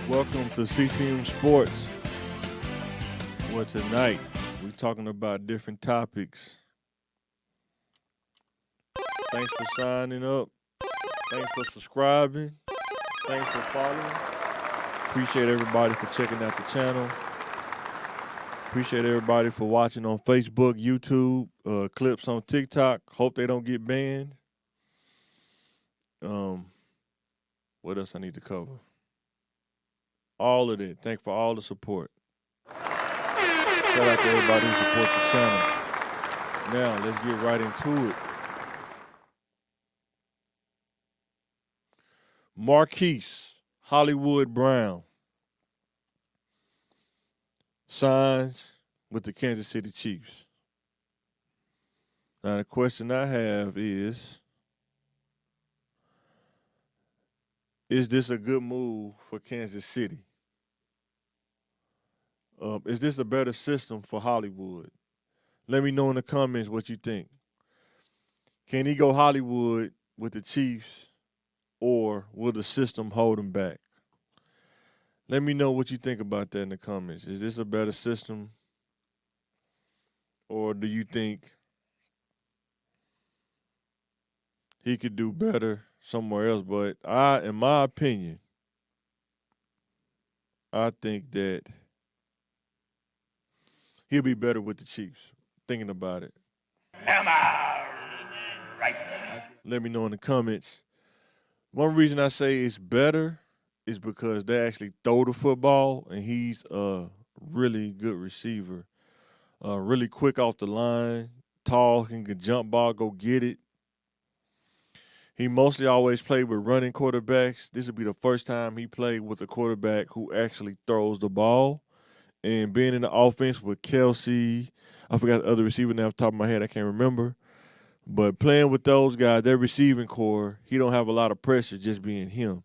Welcome to CTM Sports, where tonight we're talking about different topics. Thanks for signing up. Thanks for subscribing. Thanks for following. Appreciate everybody for checking out the channel. Appreciate everybody for watching on Facebook, YouTube, clips on TikTok. Hope they don't get banned. What else I need to cover? All of it. Thank for all the support. Shout out to everybody who supports the channel. Now, let's get right into it. Marquise Hollywood Brown signs with the Kansas City Chiefs. Now, the question I have is this a good move for Kansas City? Is this a better system for Hollywood? Let me know in the comments what you think. Can he go Hollywood with the Chiefs, or will the system hold him back? Let me know what you think about that in the comments. Is this a better system, or do you think he could do better somewhere else? But in my opinion, I think that he'll be better with the Chiefs. Thinking about it. Am I right? Let me know in the comments. One reason I say it's better is because they actually throw the football, and he's a really good receiver. Really quick off the line, tall, can jump ball, go get it. He mostly always played with running quarterbacks. This would be the first time he played with a quarterback who actually throws the ball. And being in the offense with Kelsey, I forgot the other receiver now off the top of my head, I can't remember. But playing with those guys, their receiving core, he don't have a lot of pressure just being him.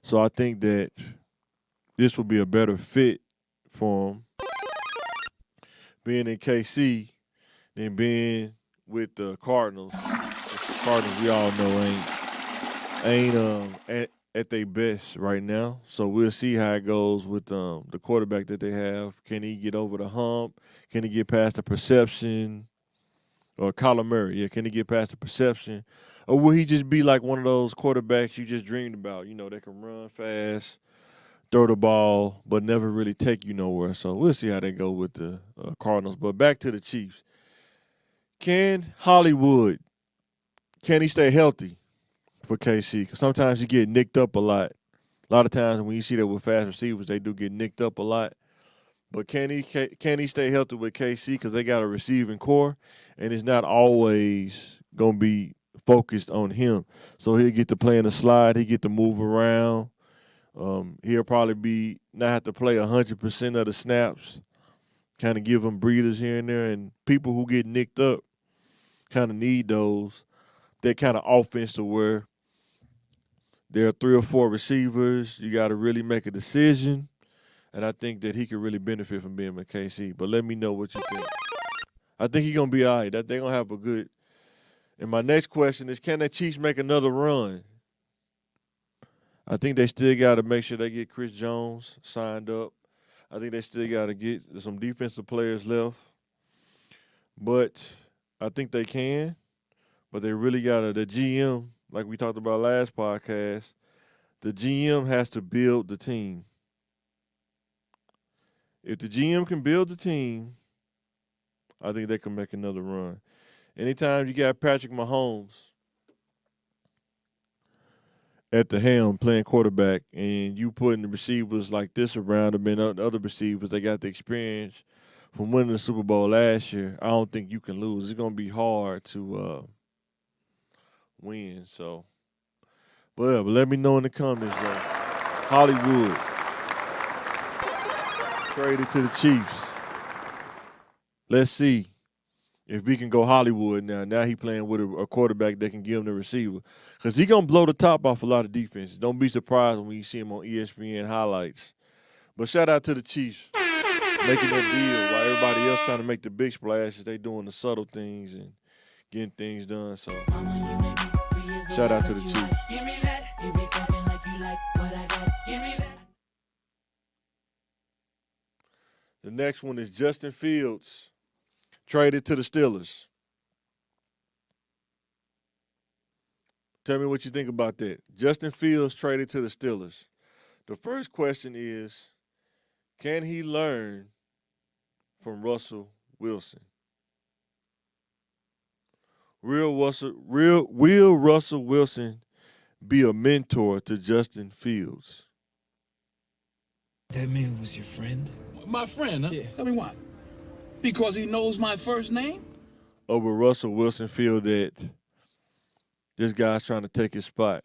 So I think that this will be a better fit for him being in KC than being with the Cardinals. The Cardinals, we all know, ain't at their best right now. So we'll see how it goes with the quarterback that they have. Can he get over the hump? Can he get past the perception? Or Kyler Murray, yeah, can he get past the perception? Or will he just be like one of those quarterbacks you just dreamed about? You know, they can run fast, throw the ball, but never really take you nowhere. So we'll see how they go with the Cardinals. But back to the Chiefs. Can Hollywood, can he stay healthy for KC? Because sometimes you get nicked up a lot. A lot of times when you see that with fast receivers, they do get nicked up a lot. But can he stay healthy with KC? Because they got a receiving core, and it's not always going to be focused on him. So he'll get to play in the slide. He'll get to move around. He'll probably not have to play 100% of the snaps, kind of give him breathers here and there. And people who get nicked up kind of need that kind of offense to where there are 3 or 4 receivers. You got to really make a decision. And I think that he could really benefit from being with KC. But let me know what you think. I think he's going to be all right. That they're going to have a good. And my next question is, can the Chiefs make another run? I think they still got to make sure they get Chris Jones signed up. I think they still got to get some defensive players left. But I think they can. But they really got to, the GM, like we talked about last podcast, the GM has to build the team. If the GM can build the team, I think they can make another run. Anytime you got Patrick Mahomes at the helm playing quarterback and you putting the receivers like this around them and other receivers, they got the experience from winning the Super Bowl last year, I don't think you can lose. It's going to be hard to win. So, but let me know in the comments, though. Hollywood traded to the Chiefs. Let's see if we can go Hollywood now. Now he playing with a quarterback that can give him the receiver. Because he going to blow the top off a lot of defenses. Don't be surprised when you see him on ESPN highlights. But shout out to the Chiefs making that deal while everybody else trying to make the big splashes. They doing the subtle things and getting things done. So shout out to the Chiefs. The next one is Justin Fields, traded to the Steelers. Tell me what you think about that. Justin Fields traded to the Steelers. The first question is, can he learn from Russell Wilson? Will Russell Wilson be a mentor to Justin Fields? That man was your friend? My friend, huh? Yeah. Tell me why. Because he knows my first name? Or will Russell Wilson feel that this guy's trying to take his spot?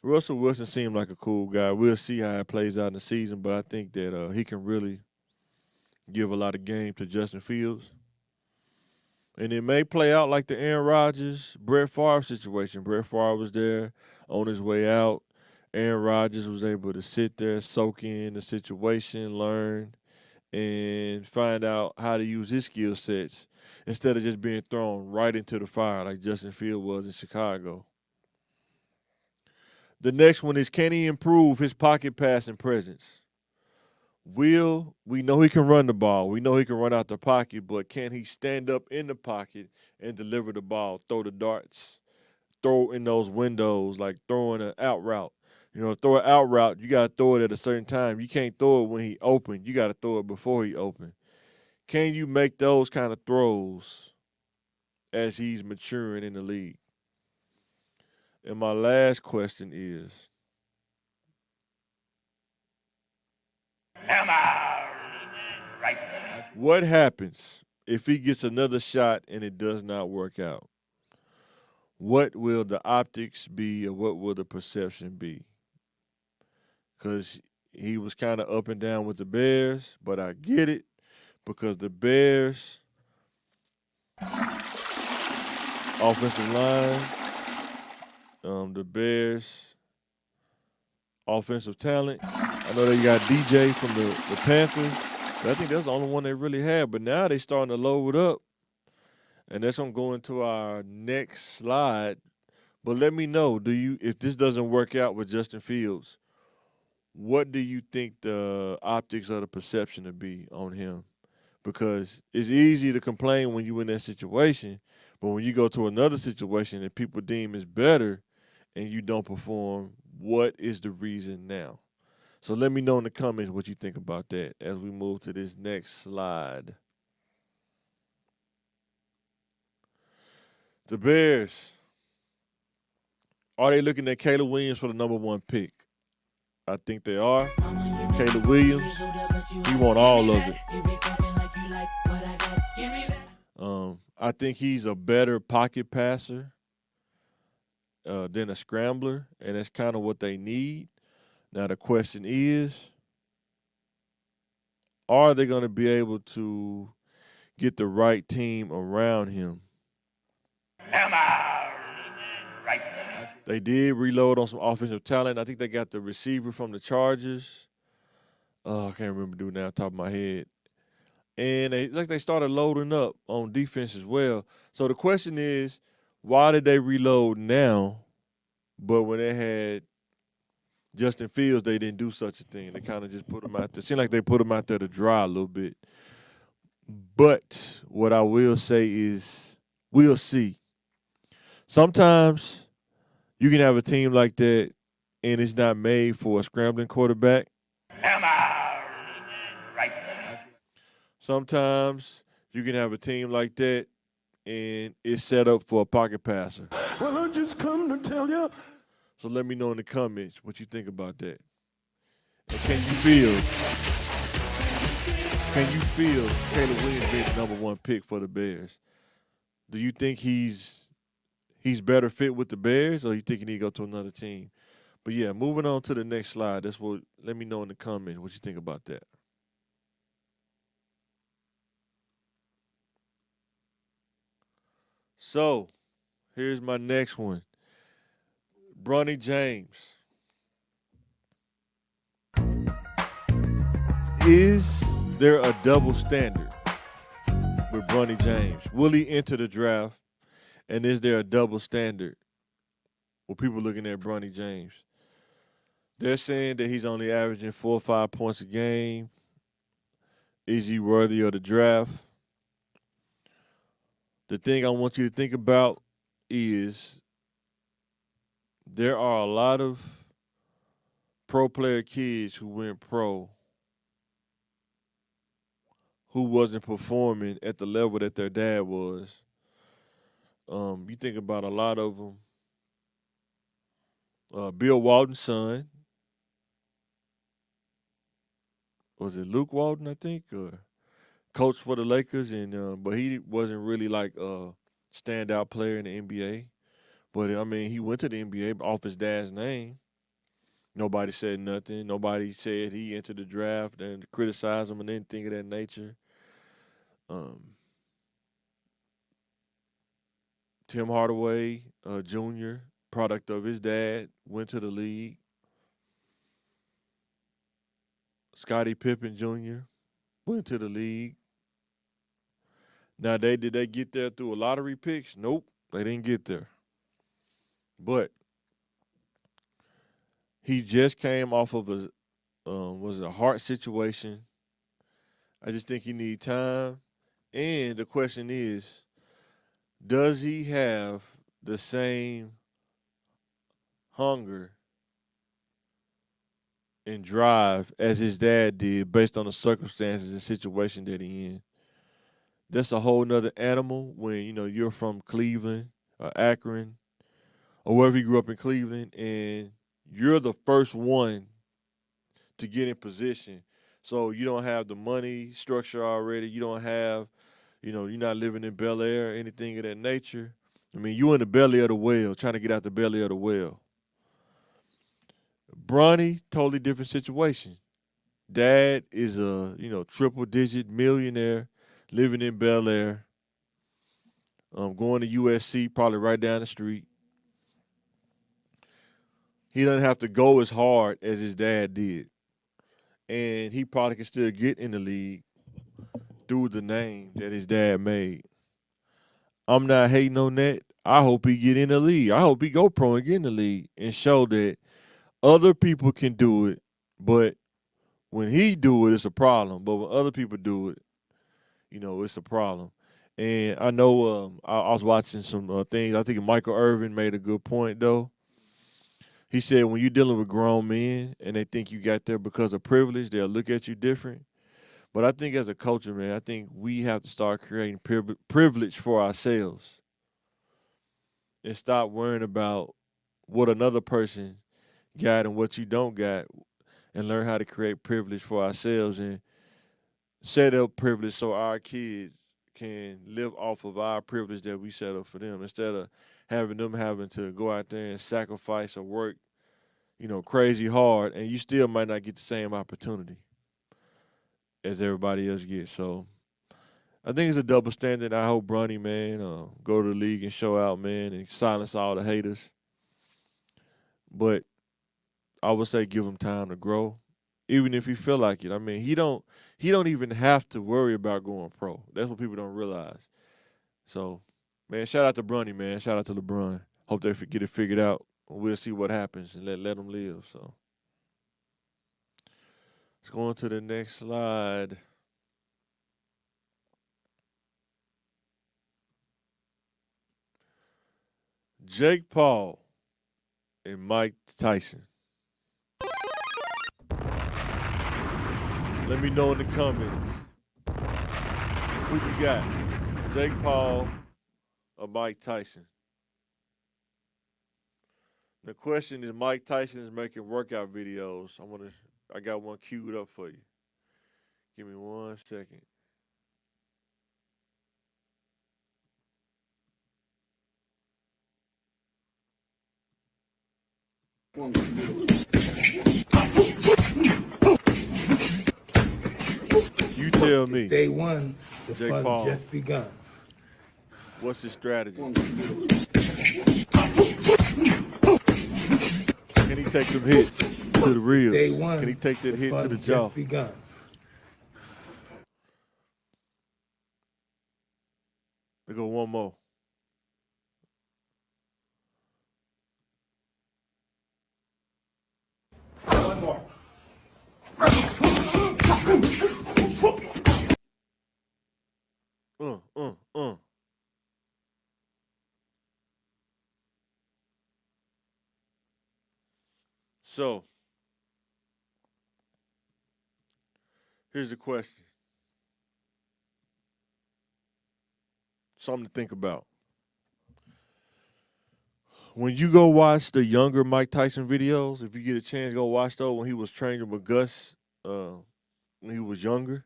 Russell Wilson seemed like a cool guy. We'll see how it plays out in the season, but I think that he can really give a lot of game to Justin Fields. And it may play out like the Aaron Rodgers, Brett Favre situation. Brett Favre was there on his way out. Aaron Rodgers was able to sit there, soak in the situation, learn, and find out how to use his skill sets instead of just being thrown right into the fire like Justin Fields was in Chicago. The next one is, can he improve his pocket passing presence? We know he can run the ball. We know he can run out the pocket, but can he stand up in the pocket and deliver the ball, throw the darts, throw in those windows, like throwing an out route? Throw an out route, you got to throw it at a certain time. You can't throw it when he open. You got to throw it before he open. Can you make those kind of throws as he's maturing in the league? And my last question is, Am I right? what happens if he gets another shot and it does not work out? What will the optics be, or what will the perception be? Because he was kind of up and down with the Bears, but I get it, because the Bears offensive line, the Bears offensive talent. I know they got DJ from the Panthers, but I think that's the only one they really had. But now they starting to load up, and that's going to go into our next slide. But let me know, if this doesn't work out with Justin Fields, what do you think the optics or the perception will be on him? Because it's easy to complain when you're in that situation, but when you go to another situation that people deem is better and you don't perform, what is the reason now? So let me know in the comments what you think about that as we move to this next slide. The Bears, are they looking at Caleb Williams for the number 1 pick? I think they are. Caleb Williams, he want all of it. I think he's a better pocket passer than a scrambler, and that's kind of what they need. Now the question is, are they going to be able to get the right team around him? Am I right? They did reload on some offensive talent. I think they got the receiver from the Chargers. I can't remember dude now, top of my head. And they started loading up on defense as well. So the question is, why did they reload now? But when they had Justin Fields, they didn't do such a thing. They kind of just put him out there. It seemed like they put him out there to dry a little bit. But what I will say is, we'll see. Sometimes you can have a team like that, and it's not made for a scrambling quarterback. Am I right? Sometimes you can have a team like that, and it's set up for a pocket passer. Well, I just come to tell you. So let me know in the comments what you think about that. And can you feel Caleb Williams being the number 1 pick for the Bears? Do you think he's better fit with the Bears, or you think he need to go to another team? But yeah, moving on to the next slide. Let me know in the comments what you think about that. So, here's my next one. Bronny James. Is there a double standard with Bronny James? Will he enter the draft, and is there a double standard with people looking at Bronny James? They're saying that he's only averaging 4 or 5 points a game. Is he worthy of the draft? The thing I want you to think about is there are a lot of pro player kids who went pro who wasn't performing at the level that their dad was. You think about a lot of them. Bill Walton's son, was it Luke Walton? I think, coach for the Lakers, and but he wasn't really like a standout player in the NBA. But I mean, he went to the NBA off his dad's name. Nobody said nothing. Nobody said he entered the draft and criticized him and anything of that nature. Um, Tim Hardaway Jr., product of his dad, went to the league. Scottie Pippen Jr. went to the league. Now, did they get there through a lottery picks? Nope, they didn't get there. But he just came off of a was it a heart situation. I just think he need time. And the question is, does he have the same hunger and drive as his dad did based on the circumstances and situation that he in? That's a whole nother animal when, you're from Cleveland or Akron or wherever you grew up in Cleveland and you're the first one to get in position. So you don't have the money structure already. You don't have, you're not living in Bel Air or anything of that nature. I mean, you in the belly of the whale, trying to get out the belly of the whale. Bronny, totally different situation. Dad is a, triple digit millionaire living in Bel Air, going to USC, probably right down the street. He doesn't have to go as hard as his dad did. And he probably can still get in the league through the name that his dad made. I'm not hating on that. I hope he get in the league. I hope he go pro and get in the league and show that other people can do it, but when he do it, it's a problem. But when other people do it, it's a problem. And I know I was watching some things. I think Michael Irvin made a good point, though. He said when you're dealing with grown men and they think you got there because of privilege, they'll look at you different. But I think as a culture, man, I think we have to start creating privilege for ourselves and stop worrying about what another person got and what you don't got and learn how to create privilege for ourselves and set up privilege so our kids can live off of our privilege that we set up for them instead of having to go out there and sacrifice or work, crazy hard, and you still might not get the same opportunity as everybody else gets. So I think it's a double standard. I hope Bronny, man, go to the league and show out, man, and silence all the haters. But I would say give him time to grow, even if he feel like it. I mean, he don't even have to worry about going pro. That's what people don't realize. So, man, shout out to Bronny, man. Shout out to LeBron. Hope they get it figured out. We'll see what happens and let them live. So, let's go on to the next slide. Jake Paul and Mike Tyson. Let me know in the comments. Who you got? Jake Paul or Mike Tyson? The question is Mike Tyson is making workout videos. I got one queued up for you. Give me 1 second. You tell me. Day one, the Jake fun Paul. just begun. What's his strategy? Can he take them hits to the ribs? Day one, Can he take that hit to fun the jaw? just begun. Let's go one more. So here's the question. Something to think about. When you go watch the younger Mike Tyson videos, if you get a chance, go watch those when he was training with Gus when he was younger.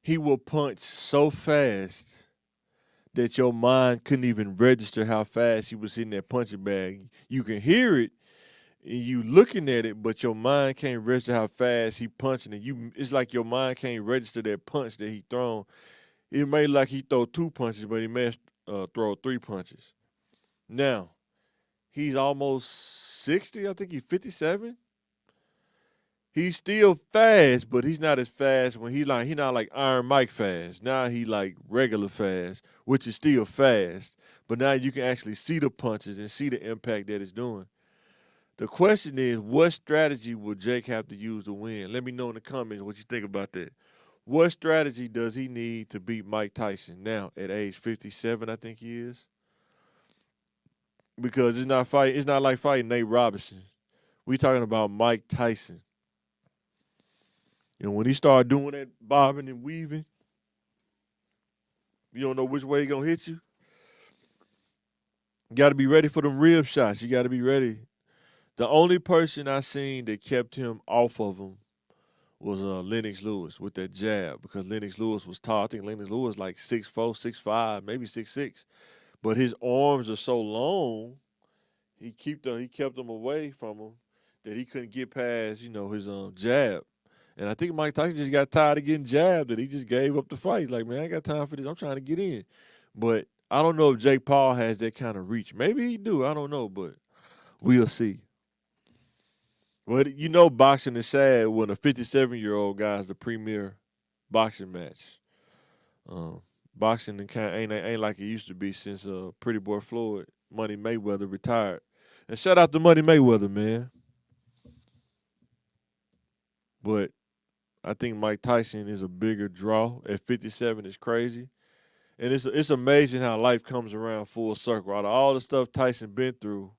He will punch so fast that your mind couldn't even register how fast he was hitting that punching bag. You can hear it and you looking at it, but your mind can't register how fast he punching it. It's like your mind can't register that punch that he thrown. It may like he throw 2 punches, but he may throw 3 punches. Now, he's almost 60. I think he's 57. He's still fast, but he's not as fast when he not like Iron Mike fast. Now he like regular fast, which is still fast. But now you can actually see the punches and see the impact that it's doing. The question is, what strategy will Jake have to use to win? Let me know in the comments what you think about that. What strategy does he need to beat Mike Tyson now at age 57, I think he is? Because it's not like fighting Nate Robinson. We talking about Mike Tyson. And when he started doing that bobbing and weaving, you don't know which way he gonna hit you. You gotta be ready for them rib shots. You gotta be ready. The only person I seen that kept him off of him was Lennox Lewis with that jab, because Lennox Lewis was tall. I think Lennox Lewis like 6'4", 6'5", maybe 6'6". But his arms are so long, he kept them away from him that he couldn't get past, his jab. And I think Mike Tyson just got tired of getting jabbed, that he just gave up the fight. Like, man, I ain't got time for this. I'm trying to get in. But I don't know if Jake Paul has that kind of reach. Maybe he do. I don't know, but we'll see. Well, boxing is sad when a 57-year-old guy is the premier boxing match. Boxing ain't like it used to be since Pretty Boy Floyd, Money Mayweather retired. And shout out to Money Mayweather, man. But I think Mike Tyson is a bigger draw. At 57 is crazy. And it's amazing how life comes around full circle. Out of all the stuff Tyson been through,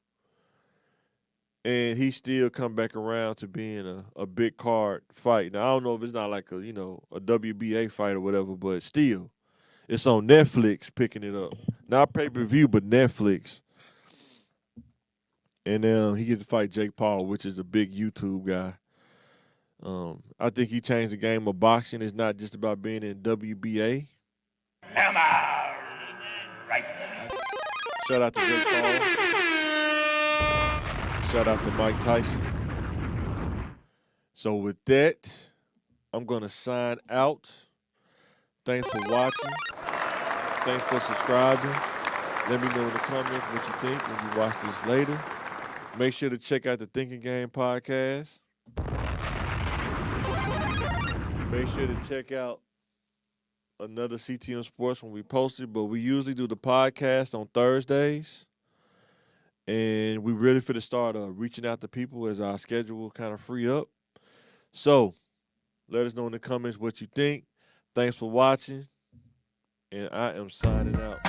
and he still come back around to being a big card fight. Now, I don't know if it's not like a WBA fight or whatever, but still, it's on Netflix picking it up. Not pay-per-view, but Netflix. And he gets to fight Jake Paul, which is a big YouTube guy. I think he changed the game of boxing. It's not just about being in WBA. Am I right? Shout out to Jake Paul. Shout out to Mike Tyson. So with that, I'm going to sign out. Thanks for watching. Thanks for subscribing. Let me know in the comments what you think when you watch this later. Make sure to check out the Thinking Game podcast. Make sure to check out another CTM Sports when we post it, but we usually do the podcast on Thursdays. And we really for the start of reaching out to people as our schedule kind of free up. So let us know in the comments what you think. Thanks for watching. And I am signing out.